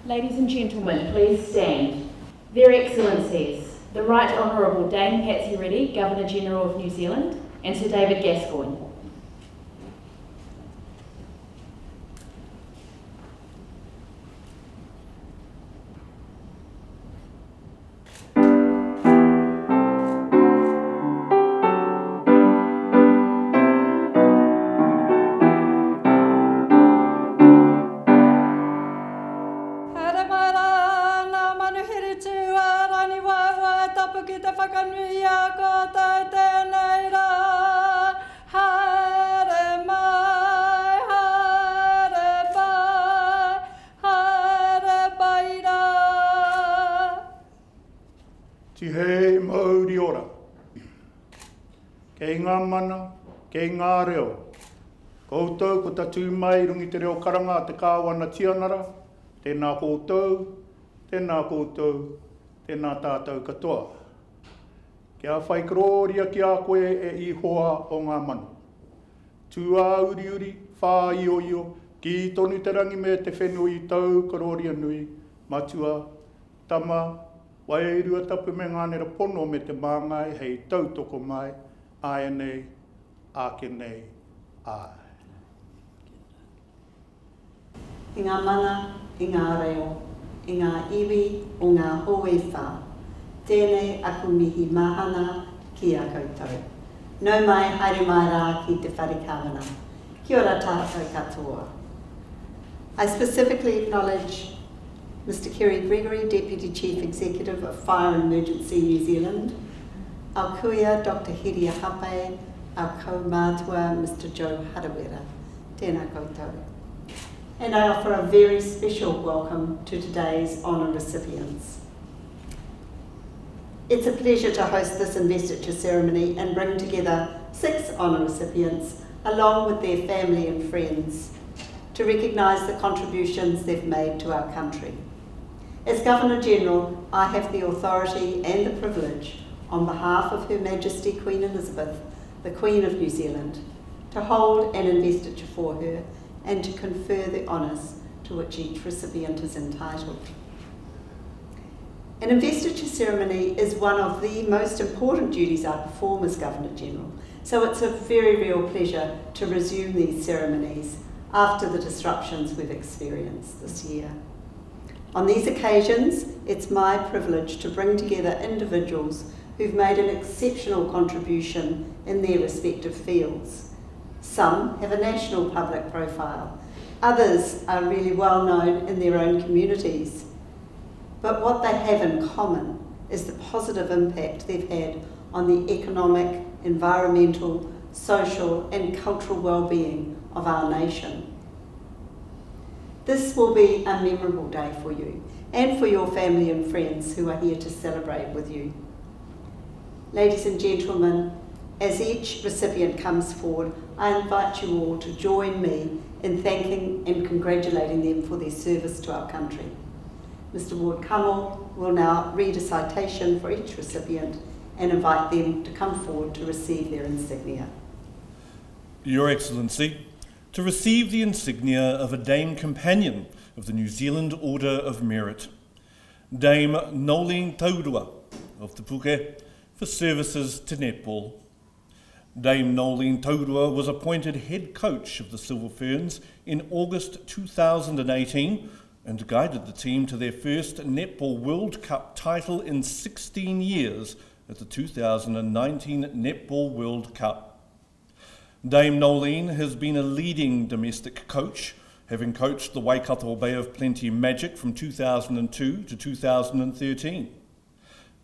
Ladies and gentlemen, please stand. Their Excellencies, the Right Honourable Dame Patsy Reddy, Governor-General of New Zealand, and Sir David Gascoigne. Tihei mauri ora. Kei ngā mana, kei ngā reo. Koutou ko tatu mai rungi te reo karanga te kāwana tianara. Tēnā koutou, tēnā koutou, tēnā tātou katoa. Kia whai karoria ki a koe e ihoa o ngā manu. Tua uri uri, whā io io, ki tonu te rangi me te whenui tau karoria nui, matua, tama, wai rua tapu me ngānera pono me te māngai hei tautoko mai, ai nei, ake nei, ai. I ngā mana, i ngā reo, i ngā iwi o ngā hoe whā, tēnei aku mihi mahana ki a koutou. Nau mai haere mai rā ki te whare kāwana. Kia ora tātou katoa. I specifically acknowledge Mr. Kerry Gregory, Deputy Chief Executive of Fire and Emergency New Zealand, our kuia Dr. Hiria Hape, our ko-mātua Mr. Joe Harawera. Tēnā koutou. And I offer a very special welcome to today's honour recipients. It's a pleasure to host this investiture ceremony and bring together 6 honour recipients along with their family and friends to recognise the contributions they've made to our country. As Governor-General, I have the authority and the privilege, on behalf of Her Majesty Queen Elizabeth, the Queen of New Zealand, to hold an investiture for her and to confer the honours to which each recipient is entitled. An investiture ceremony is one of the most important duties I perform as Governor-General, so it's a very real pleasure to resume these ceremonies after the disruptions we've experienced this year. On these occasions, it's my privilege to bring together individuals who've made an exceptional contribution in their respective fields. Some have a national public profile, others are really well known in their own communities. But what they have in common is the positive impact they've had on the economic, environmental, social and cultural well-being of our nation. This will be a memorable day for you and for your family and friends who are here to celebrate with you. Ladies and gentlemen, as each recipient comes forward, I invite you all to join me in thanking and congratulating them for their service to our country. Mr. Ward Kamal will now read a citation for each recipient and invite them to come forward to receive their insignia. Your Excellency, to receive the insignia of a Dame Companion of the New Zealand Order of Merit, Dame Nolin Taurua of Te Puke for services to netball. Dame Nolin Taurua was appointed head coach of the Silver Ferns in August 2018 and guided the team to their first Netball World Cup title in 16 years at the 2019 Netball World Cup. Dame Nolin has been a leading domestic coach, having coached the Waikato Bay of Plenty Magic from 2002 to 2013.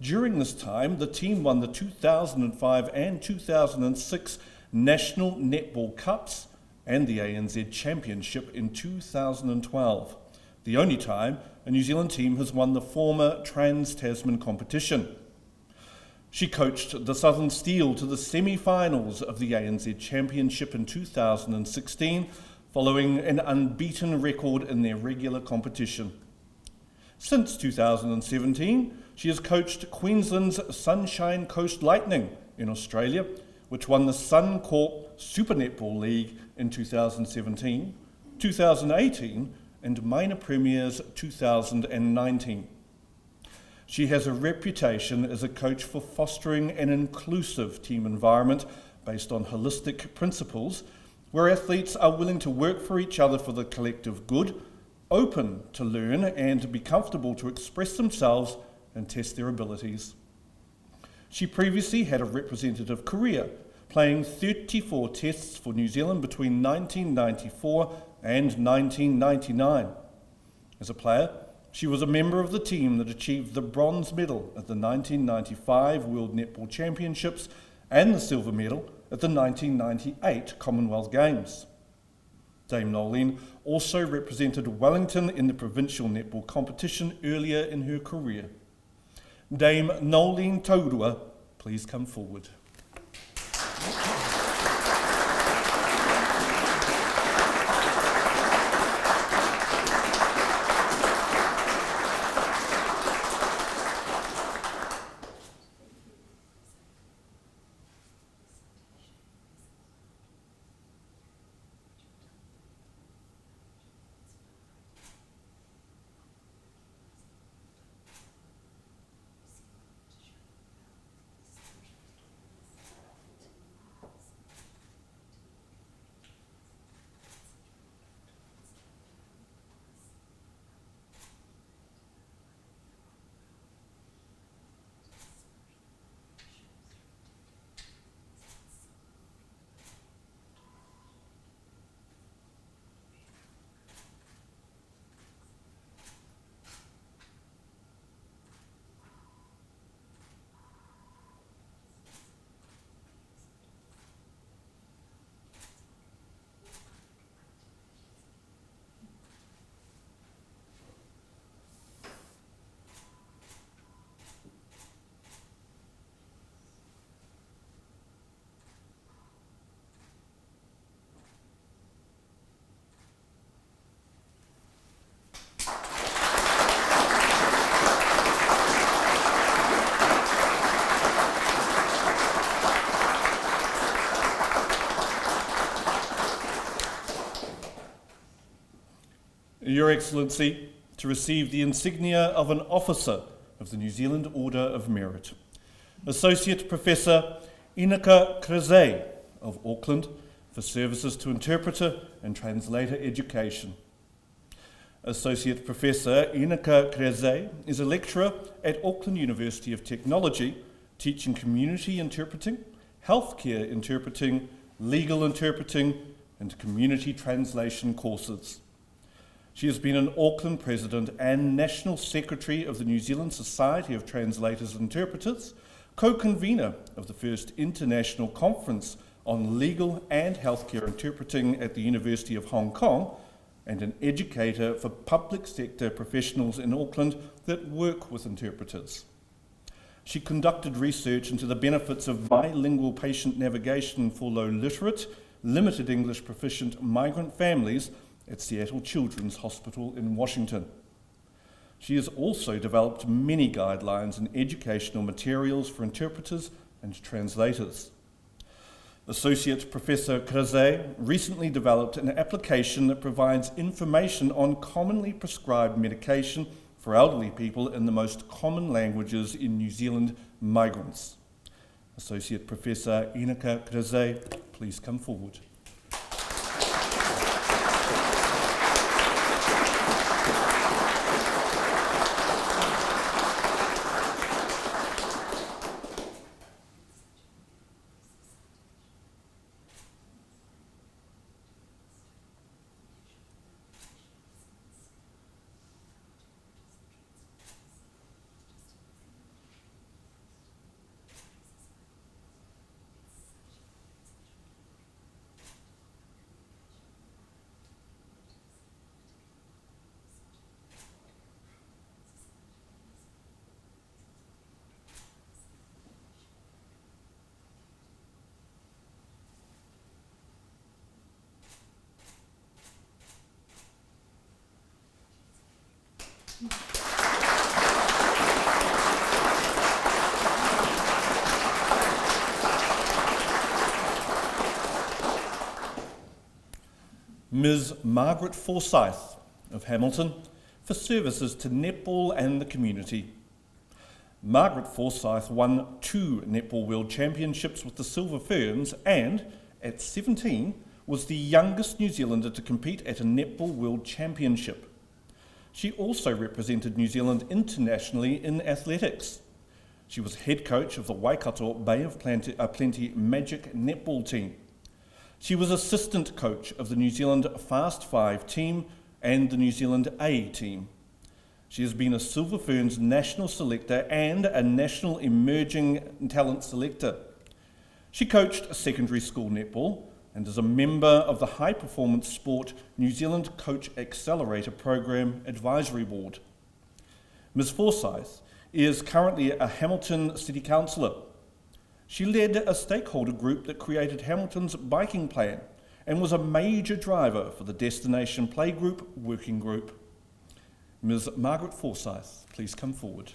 During this time, the team won the 2005 and 2006 National Netball Cups and the ANZ Championship in 2012, the only time a New Zealand team has won the former Trans-Tasman competition. She coached the Southern Steel to the semi-finals of the ANZ Championship in 2016, following an unbeaten record in their regular competition. Since 2017, she has coached Queensland's Sunshine Coast Lightning in Australia, which won the Suncorp Super Netball League in 2017, 2018 and Minor Premiers 2019. She has a reputation as a coach for fostering an inclusive team environment based on holistic principles, where athletes are willing to work for each other for the collective good, open to learn and be comfortable to express themselves and test their abilities. She previously had a representative career, playing 34 tests for New Zealand between 1994 and 1999. As a player, she was a member of the team that achieved the bronze medal at the 1995 World Netball Championships and the silver medal at the 1998 Commonwealth Games. Dame Nolin also represented Wellington in the provincial netball competition earlier in her career. Dame Nolin Taurua, please come forward. Your Excellency, to receive the insignia of an officer of the New Zealand Order of Merit, Associate Professor Inika Creswell of Auckland for services to interpreter and translator education. Associate Professor Inika Creswell is a lecturer at Auckland University of Technology, teaching community interpreting, healthcare interpreting, legal interpreting, and community translation courses. She has been an Auckland President and National Secretary of the New Zealand Society of Translators and Interpreters, co-convener of the first International Conference on Legal and Healthcare Interpreting at the University of Hong Kong, and an educator for public sector professionals in Auckland that work with interpreters. She conducted research into the benefits of bilingual patient navigation for low literate, limited English proficient migrant families at Seattle Children's Hospital in Washington. She has also developed many guidelines and educational materials for interpreters and translators. Associate Professor Creswell recently developed an application that provides information on commonly prescribed medication for elderly people in the most common languages in New Zealand migrants. Associate Professor Inika Creswell, please come forward. Ms. Margaret Forsyth of Hamilton for services to netball and the community. Margaret Forsyth won 2 Netball World Championships with the Silver Ferns and, at 17, was the youngest New Zealander to compete at a Netball World Championship. She also represented New Zealand internationally in athletics. She was head coach of the Waikato Bay of Plenty Magic netball team. She was assistant coach of the New Zealand Fast 5 team and the New Zealand A team. She has been a Silver Ferns national selector and a national emerging talent selector. She coached secondary school netball and is a member of the High Performance Sport New Zealand Coach Accelerator Program Advisory Board. Ms Forsyth is currently a Hamilton City Councillor. She led a stakeholder group that created Hamilton's biking plan and was a major driver for the Destination Playgroup working group. Ms Margaret Forsyth, please come forward.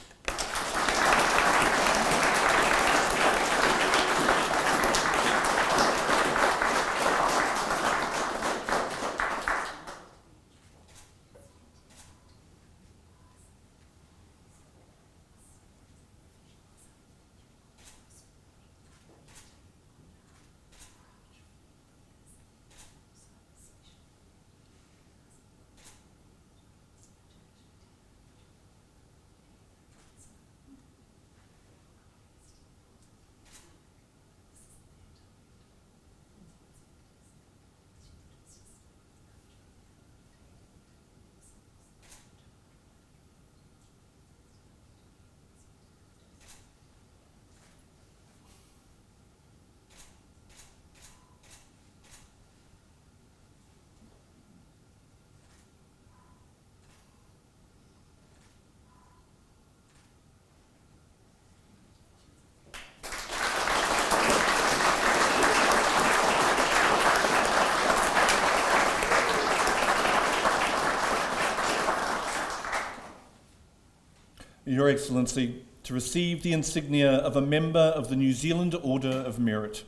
Your Excellency, to receive the insignia of a member of the New Zealand Order of Merit,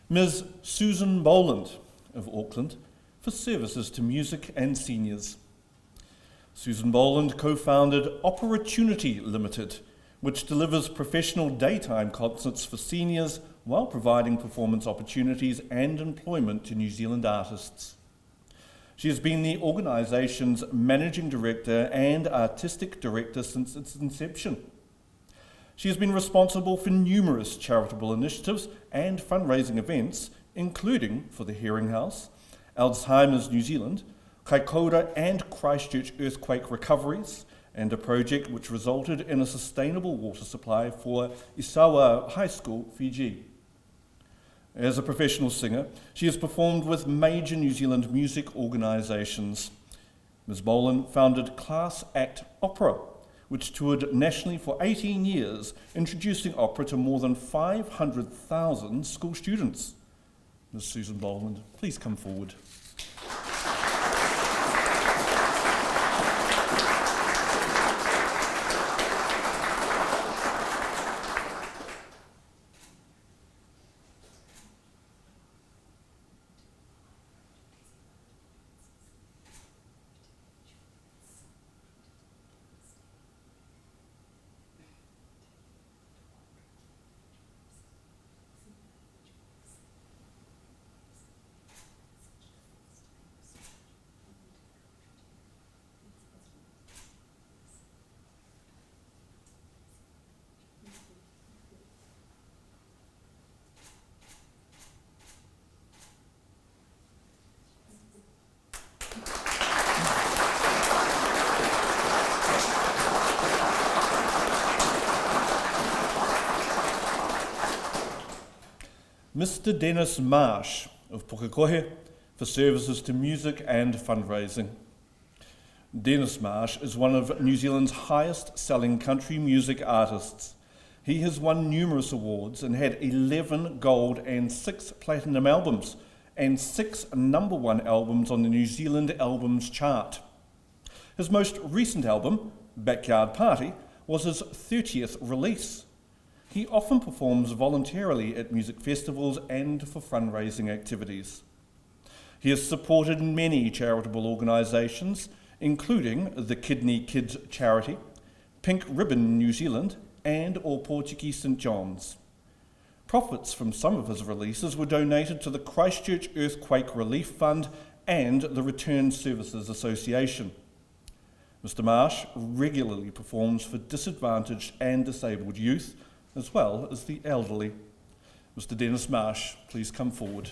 Ms Susan Bolin of Auckland, for services to music and seniors. Susan Bolin co-founded Opportunity Limited, which delivers professional daytime concerts for seniors while providing performance opportunities and employment to New Zealand artists. She has been the organisation's managing director and artistic director since its inception. She has been responsible for numerous charitable initiatives and fundraising events, including for the Hearing House, Alzheimer's New Zealand, Kaikoura and Christchurch earthquake recoveries, and a project which resulted in a sustainable water supply for Isawa High School, Fiji. As a professional singer, she has performed with major New Zealand music organisations. Ms Bolin founded Class Act Opera, which toured nationally for 18 years, introducing opera to more than 500,000 school students. Ms Susan Bolin, please come forward. Mr Dennis Marsh of Pukekohe for services to music and fundraising. Dennis Marsh is one of New Zealand's highest selling country music artists. He has won numerous awards and had 11 gold and 6 platinum albums and 6 number 1 albums on the New Zealand Albums Chart. His most recent album, Backyard Party, was his 30th release. He often performs voluntarily at music festivals and for fundraising activities. He has supported many charitable organisations, including the Kidney Kids Charity, Pink Ribbon New Zealand, and All Portuguese St John's. Profits from some of his releases were donated to the Christchurch Earthquake Relief Fund and the Return Services Association. Mr Marsh regularly performs for disadvantaged and disabled youth, as well as the elderly. Mr Dennis Marsh, please come forward.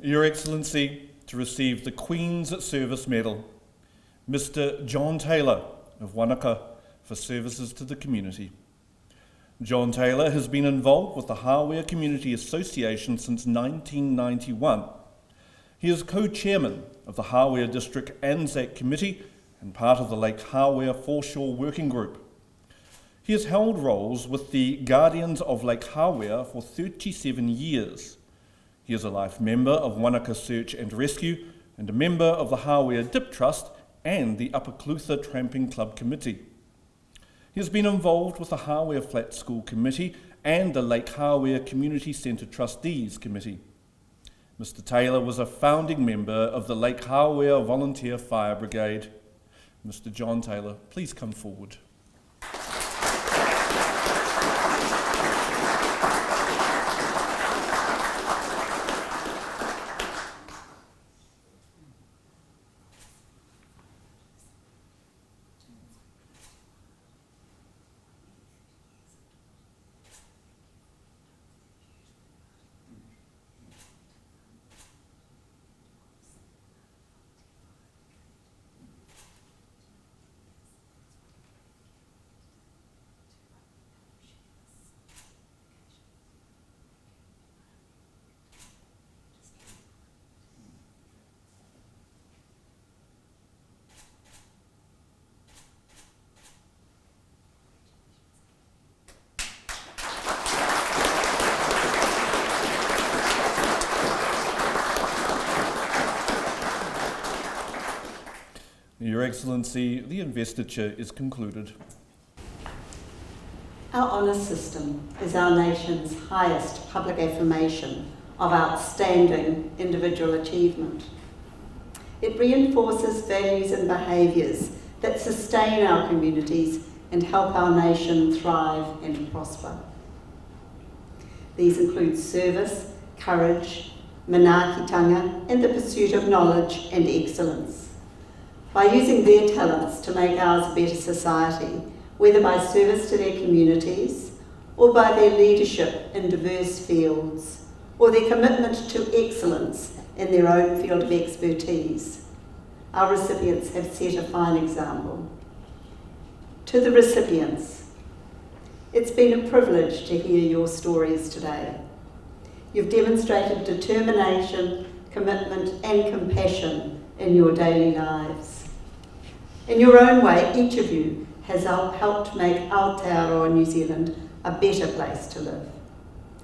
Your Excellency, to receive the Queen's Service Medal, Mr John Taylor of Wanaka for services to the community. John Taylor has been involved with the Hāwea Community Association since 1991. He is co-chairman of the Hāwea District Anzac Committee and part of the Lake Hāwea Foreshore Working Group. He has held roles with the Guardians of Lake Hāwea for 37 years. He is a life member of Wanaka Search and Rescue and a member of the Hāwea Dip Trust and the Upper Clutha Tramping Club Committee. He has been involved with the Hāwea Flat School Committee and the Lake Hāwea Community Centre Trustees Committee. Mr Taylor was a founding member of the Lake Hāwea Volunteer Fire Brigade. Mr John Taylor, please come forward. Your Excellency, the investiture is concluded. Our honour system is our nation's highest public affirmation of outstanding individual achievement. It reinforces values and behaviours that sustain our communities and help our nation thrive and prosper. These include service, courage, manaakitanga, and the pursuit of knowledge and excellence. By using their talents to make ours a better society, whether by service to their communities or by their leadership in diverse fields or their commitment to excellence in their own field of expertise, our recipients have set a fine example. To the recipients, it's been a privilege to hear your stories today. You've demonstrated determination, commitment and compassion in your daily lives. In your own way, each of you has helped make Aotearoa New Zealand a better place to live.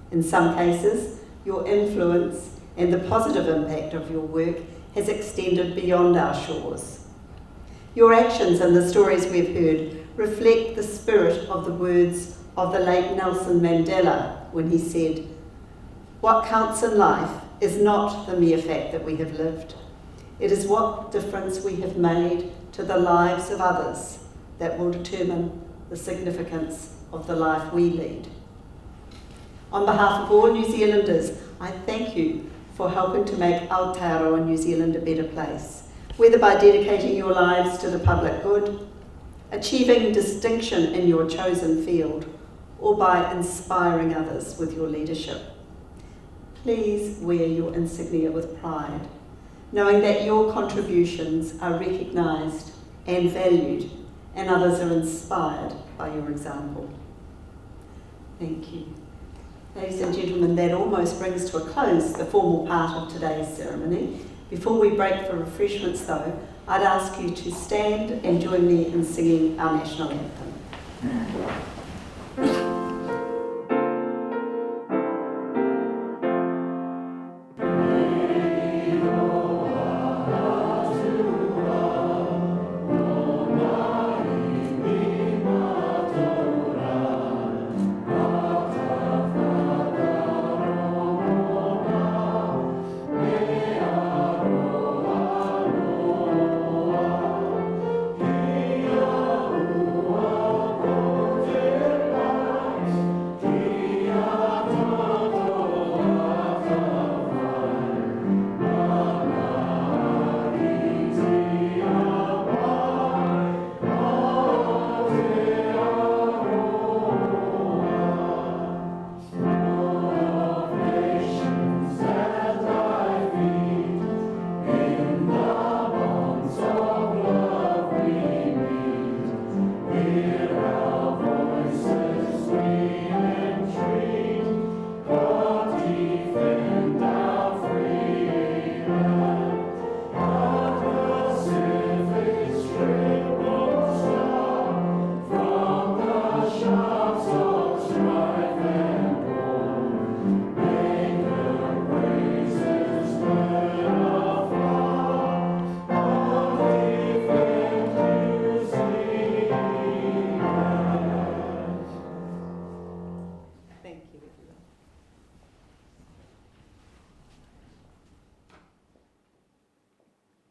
In some cases, your influence and the positive impact of your work has extended beyond our shores. Your actions and the stories we've heard reflect the spirit of the words of the late Nelson Mandela when he said, "What counts in life is not the mere fact that we have lived. It is what difference we have made to the lives of others that will determine the significance of the life we lead. On behalf of all New Zealanders, I thank you for helping to make Aotearoa New Zealand a better place, whether by dedicating your lives to the public good, achieving distinction in your chosen field, or by inspiring others with your leadership. Please wear your insignia with pride, knowing that your contributions are recognised and valued, and others are inspired by your example. Thank you. Ladies and gentlemen, that almost brings to a close the formal part of today's ceremony. Before we break for refreshments though, I'd ask you to stand and join me in singing our national anthem.